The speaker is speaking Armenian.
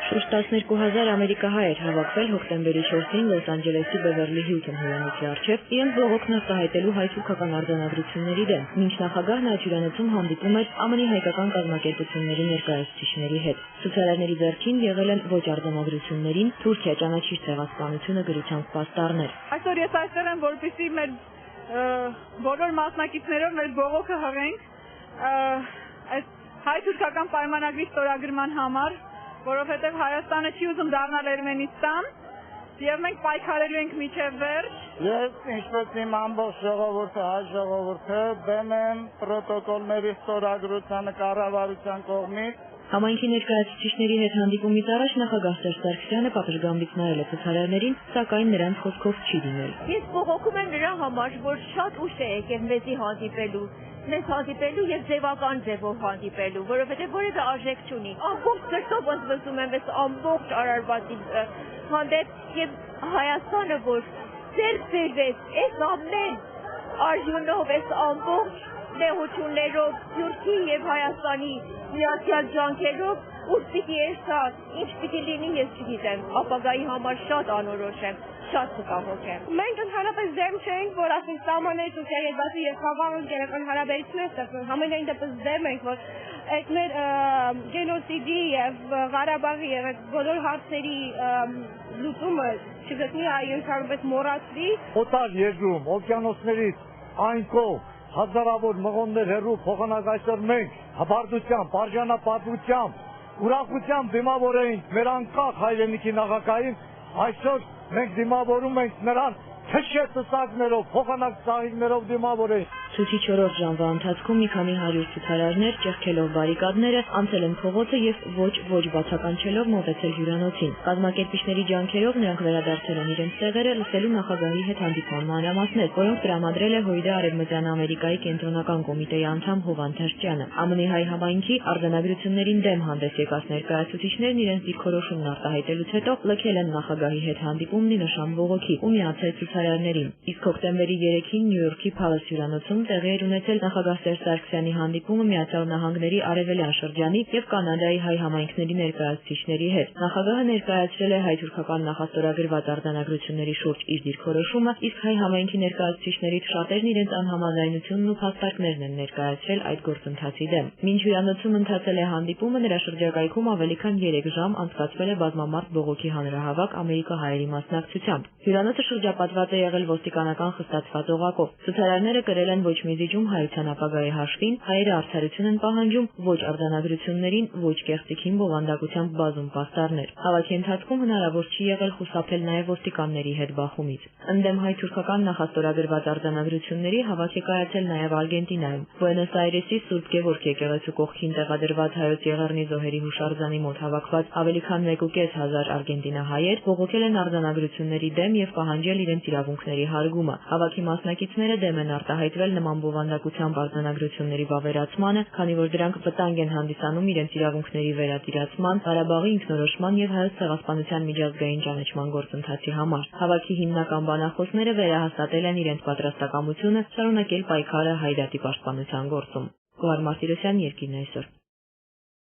Շուրջ 12,000 ամերիկահայ էր հավաքվել հոկտեմբերի 4-ին Լոս Անջելեսի Բևերլի Հիլթոն հյուրանոցի առջև իրենց բողոքն արտահայտելու հայ-թուրքական արձանագրությունների դեմ, մինչ նախագահն այդ հյուրանոցում հանդիպում էր ԱՄՆ հայկական կազմակերպությունների ներկայացուցիչների հետ։ Ցուցարարների վերջին եղել են ոչ արձանագրություններին Թուրքիա ճանաչիր ցեղասպանությունը գրությամբ պաստառներ։ Այսօր ես այստեղ եմ, որպեսզի մեր բոլոր մասնակիցներով մեր բողոքը հղենք այս հայ-թուրքական պայմանագրի ստորագրման համար, որովհետև Հայաստանը չի ուզում դառնալ Էրմենիստան, եւ մենք պայքարելու ենք մինչև վերջ։ Ես ինչպես իմ ամբողջ ժողովուրդը, հայ ժողովուրդը, դեմ եմ պրոտոկոլների ստորագրությանը կառավարության կողմից։ Համայնքի ներկայացուցիչների հետ հանդիպումից առաջ նախագահ Սերժ Սարգսյանը պատժգամբից նայել է ցուցարարներին, սակայն նրանց խոսքով չի դիմել։ Ես բողոքում եմ նրա համար, որ շատ ուշ է եկել մեզի հանդիպելու եւ ձևական ձևով հանդիպելու, որովհետեւ որևէ արժեք չունի։ Ամբողջ սրտով ընդվզում եմ այս ամբողջ Արարվածի հանդեպ եւ Հայաստանը, որ ձեռք բերվեց այս ամեն արժունով, այս ամբողջ նեղություններով, Թուրքի եւ Հայաստանի միացյալ ջանքերով, ուր պիտի երթա, ինչ պիտի լինի, ես չգիտեմ, ապագայի համար շատ անորոշ եմ, շատ վկահող եմ։ Մենք ընդհանրապես դեմ չենք, որ ասենք սահմանների Թուրքիայի հետ բացի եւ քաղաքական հարաբերություններ ստեղծեն, համենայն դեպս դեմ ենք, որ այդ մեր գենոսիդի եւ Ղարաբաղի եւ այդ բոլոր հարցերի լուծումը չգտնի, այլ ընդհանրապես մոռացվի։ Օտար երկրում, օվկիանոսներից այն կողմ հազարավոր մղոններ հեռու փոխանակ այսօր մենք հպարտությամբ, արժանապատվությամբ, ուրախությամբ դիմավորենք մեր անկախ հայրենիքի նախագահին, այսօր մենք դիմավորում ենք նրան թշեցծակներով, փոխանակ ծաղիկներով դիմավորենք։ Ցույցի 4 ժամվա ընթացքում մի քանի 100 ցուցարարներ ճեղքելով բարիկադները անցել են փողոցը եւ ոչ բացականչելով մոտեցել հյուրանոցին։ Կազմակերպիչների ջանքերով նրանք վերադարձել են իրենց տեղերը լսելու նախագահի հետ հանդիպման մանրամասներ, որոնք տրամադրել է ՀՅԴ Արևմտյան Ամերիկայի կենտրոնական կոմիտեի անդամ Հովհան Թերչյանը։ ԱՄՆ հայ համայնքի արձանագրություններին դեմ հանդես եկած ներկայացուցիչներն իրենց դիրքորոշումն արտահայտելուց հետո լքել են նախագահի հետ հանդիպումն ի նշան բողոքի ու միացել ցուցարարներին։ Իսկ հոկտեմբերի 3-ին Նյու Յորքի Փալաս հյուրանոցում տեղի էր ունեցել նախագահ Սերժ Սարգսյանի հանդիպումը Միացյալ Նահանգների արևելյան շրջանի եւ Կանադայի հայ համայնքների ներկայացուցիչների հետ։ Նախագահը ներկայացրել է հայ-թուրքական նախաստորագրված արձանագրությունների շուրջ իր դիրքորոշումը, իսկ հայ համայնքի ներկայացուցիչներից շատերն իրենց անհամաձայնությունն ու փաստարկներն են ներկայացրել այդ գործընթացի դեմ։ Մինչ հյուրանոցում ընթացել է հանդիպումը, նրա շրջակայքում ավելի քան 3 ժամ անցկացվել է բազմամարդ բողոքի հանրահավաք ամերիկահայերի մասնակցությամբ։ Հյուրանոցը շրջապատված է եղել ոստիկանական խստացված օղակով։ Ցուցարարները կրել են ոչ մի զիջում հայության ապագայի հաշվին, հայերը արդարություն են պահանջում ոչ արձանագրություններին, ոչ կեղծիքին բովանդակությամբ բազում պաստառներ։ Հավաքի ընթացքում հնարավոր չի եղել խուսափել նաև ոստիկանների հետ բախումից։ Ընդդեմ հայ-թուրքական նախաստորագրված արձանագրությունների հավաք է կայացել նաև Արգենտինայում։ Բուենոս Այրեսի Սուրբ Գևորգ եկեղեցու կողքին տեղադրված հայոց եղեռնի զոհերի հուշարձանի մոտ հավաքված ավելի քան 1,5 արգենտինահայեր բողոքել են արձանագրությունների դեմ եւ պահանջել իրենց իրավունքների հարգումը։ Հավաքի մասնակիցները դեմ են արտահայտվել նման բովանդակությամբ արձանագրությունների վավերացմանը, քանի որ դրանք վտանգ են հանդիսանում իրենց իրավունքների վերատիրացման, Ղարաբաղի ինքնորոշման եւ հայոց ցեղասպանության միջազգային ճանաչման գործընթացի համար։ Հավաքի հիմնական բանախոսները վերահաստատել են իրենց պատրաստակամությունը շարունակել պայքարը հայ դատի պաշտպանության գործում։ Գոհար Մարտիրոսյան, Երկիրն այսօր։